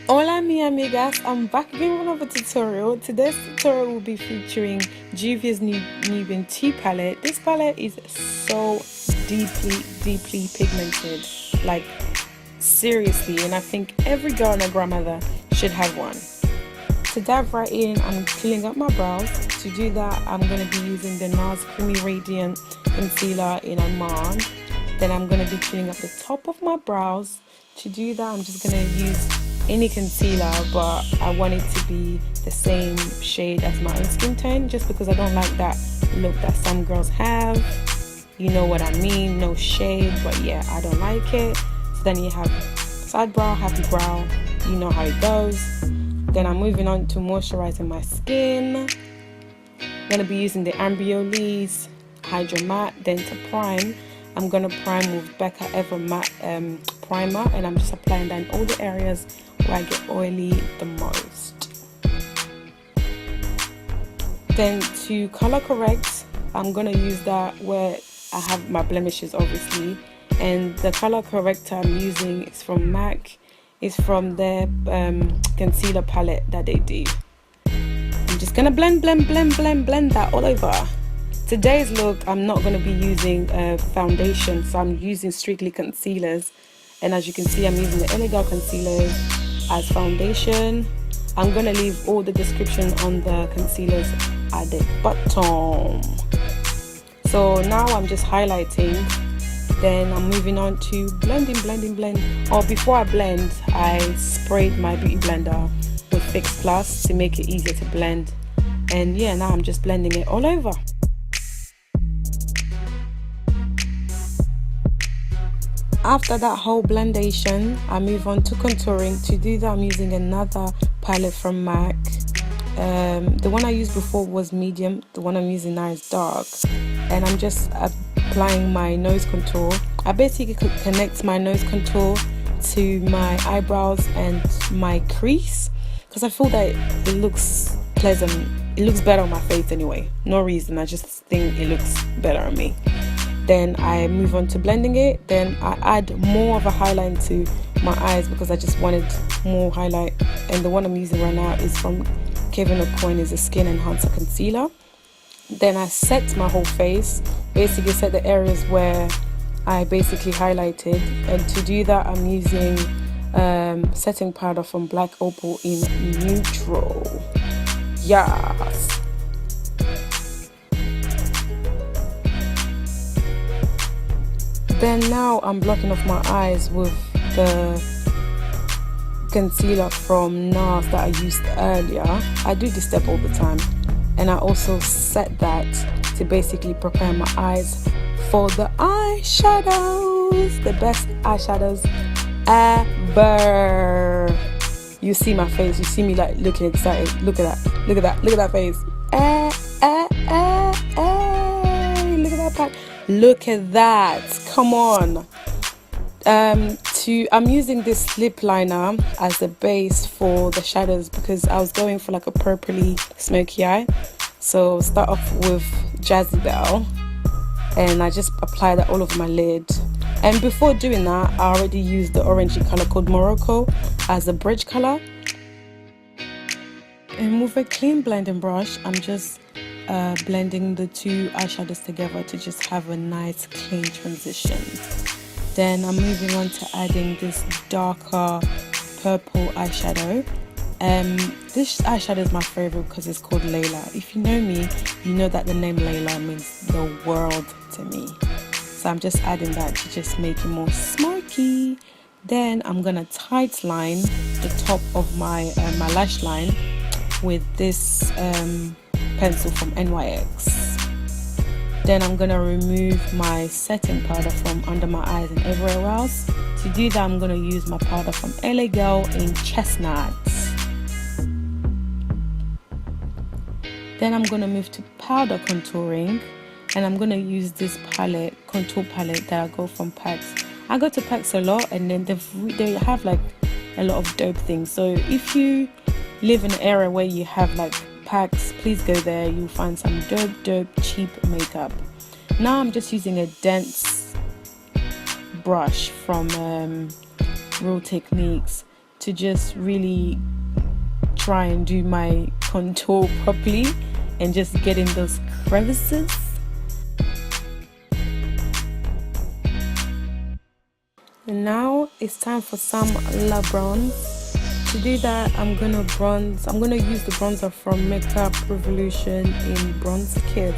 Hola mi amigas, I'm back again with another tutorial. Today's tutorial will be featuring Juvia'S Nubian 2 palette. This palette is so deeply pigmented, like seriously, and I think every girl and her grandmother should have one. To dive right in, I'm cleaning up my brows. To do that, I'm going to be using the NARS Creamy Radiant Concealer in AMANDE. Then I'm going to be cleaning up the top of my brows. To do that, I'm just going to use any concealer, but I want it to be the same shade as my own skin tone, just because I don't like that look that some girls have. You know what I mean, no shade, but yeah, I don't like it. So then you have side brow, happy brow, you know how it goes. Then I'm moving on to moisturizing my skin. I'm going to be using the Ambriolis Hydro Matte. Then to prime, I'm going to prime with Becca Ever Matte Primer. And I'm just applying that in all the areas where I get oily the most. Then to color correct, I'm going to use that where I have my blemishes obviously. And the color corrector I'm using is from MAC. Is from their concealer palette that they do. I'm just gonna blend that all over. Today's look, I'm not gonna be using foundation, so I'm using strictly concealers. And as you can see, I'm using the Elegant concealers as foundation. I'm gonna leave all the description on the concealers at the bottom. So now I'm just highlighting. Then I'm moving on to blend. Or before I blend, I sprayed my beauty blender with Fix Plus to make it easier to blend. And yeah, now I'm just blending it all over. After that whole blendation, I move on to contouring. To do that, I'm using another palette from MAC. The one I used before was medium. The one I'm using now is dark. And I'm just applying my nose contour. I basically connect my nose contour to my eyebrows and my crease because I feel that it looks pleasant. It looks better on my face anyway. No reason, I just think it looks better on me. Then I move on to blending it. Then I add more of a highlight to my eyes because I just wanted more highlight. And the one I'm using right now is from Kevyn Aucoin, is a skin enhancer concealer. Then I set my whole face, basically set the areas where I basically highlighted. And to do that, I'm using setting powder from Black Opal in Neutral. Yes. Then now I'm blocking off my eyes with the concealer from NARS that I used earlier. I do this step all the time. And I also set that to basically prepare my eyes for the eyeshadows. The best eyeshadows ever. You see my face. You see me like looking excited. Look at that. Look at that. Look at that face. Look at that pack. Look at that. Come on. I'm using this lip liner as the base for the shadows because I was going for like a purpley smoky eye. So start off with Jazzy Belle and I just apply that all over my lid. And before doing that, I already used the orangey color called Morocco as a bridge color. And with a clean blending brush, I'm just blending the two eyeshadows together to just have a nice clean transition. Then I'm moving on to adding this darker purple eyeshadow. This eyeshadow is my favorite because it's called Layla. If you know me, you know that the name Layla means the world to me. So I'm just adding that to just make it more smoky. Then I'm gonna tight line the top of my lash line with this pencil from NYX. Then I'm gonna remove my setting powder from under my eyes and everywhere else. To do that, I'm gonna use my powder from LA Girl in CHESNUT. Then I'm gonna move to powder contouring, and I'm gonna use this palette, contour palette that I got from PAX. I go to PAX a lot, and then they have like a lot of dope things. So if you live in an area where you have like PAX, please go there. You'll find some dope cheap makeup. Now I'm just using a dense brush from Real Techniques to just really try and do my contour properly and just get in those crevices. And now it's time for some La Bronze. To do that, I'm gonna use the bronzer from Makeup Revolution in Bronze Kiss.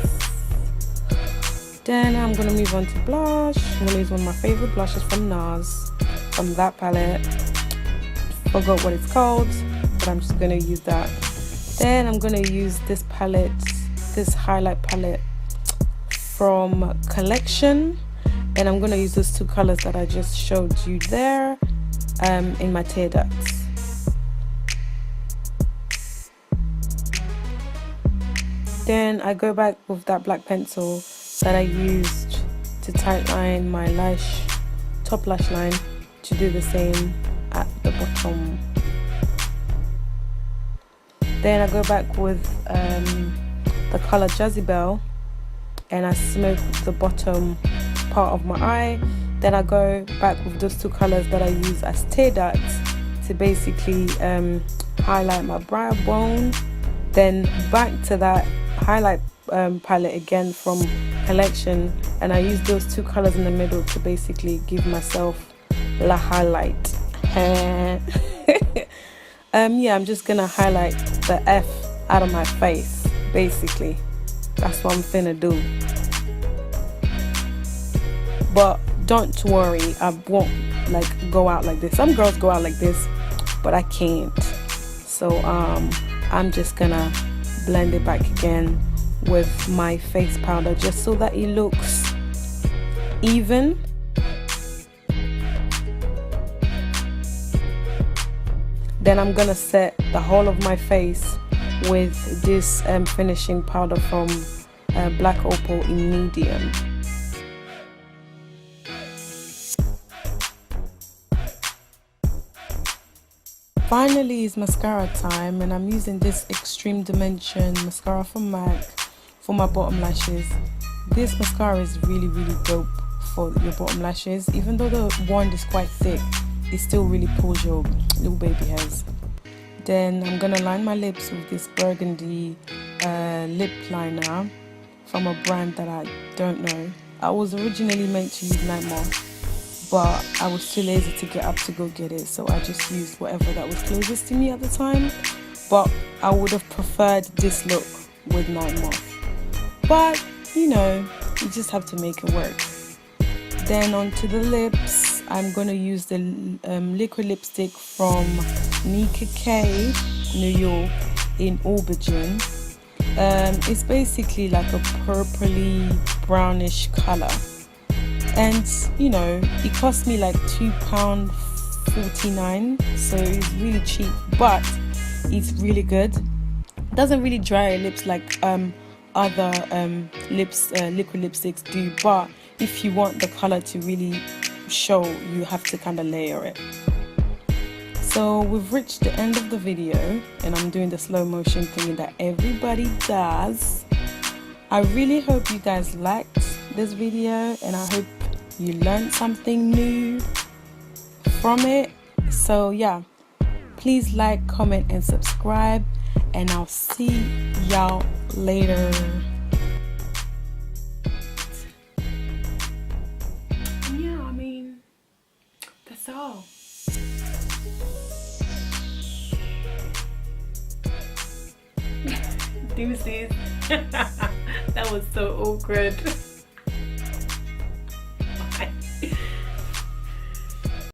Then I'm gonna move on to blush. I'm gonna use one of my favorite blushes from NARS, from that palette. Forgot what it's called, but I'm just gonna use that. Then I'm gonna use this palette, this highlight palette from Collection, and I'm gonna use those two colors that I just showed you there in my tear ducts. Then I go back with that black pencil that I used to tightline my top lash line, to do the same at the bottom. Then I go back with the color Jazzy Belle, and I smoke the bottom part of my eye. Then I go back with those two colors that I use as tear ducts to basically highlight my brow bone. Then back to that highlight palette again from Collection, and I use those two colors in the middle to basically give myself the highlight. Yeah, I'm just gonna highlight the F out of my face, basically. That's what I'm finna do. But don't worry, I won't like go out like this. Some girls go out like this, but I can't. So I'm just gonna blend it back again with my face powder, just so that it looks even. Then I'm gonna set the whole of my face with this finishing powder from Black Opal in medium. Finally, it's mascara time, and I'm using this Extreme Dimension mascara from MAC for my bottom lashes. This mascara is really dope for your bottom lashes. Even though the wand is quite thick, it still really pulls your little baby hairs. Then I'm gonna line my lips with this Burgundy lip liner from a brand that I don't know. I was originally meant to use Night Moth, but I was too lazy to get up to go get it, so I just used whatever that was closest to me at the time. But I would have preferred this look with Night Moth. But you know, you just have to make it work. Then onto the lips, I'm gonna use the liquid lipstick from NICKA New York in Aubergine. It's basically like a purpley brownish color, and you know, it cost me like £2.49, so it's really cheap, but it's really good. It doesn't really dry your lips like other liquid lipsticks do, but if you want the color to really show, you have to kind of layer it. So we've reached the end of the video, and I'm doing the slow motion thing that everybody does. I really hope you guys liked this video, and I hope you learned something new from it. So yeah, please like, comment and subscribe, and I'll see y'all later. Yeah, I mean, that's all. Deuces. That was so awkward.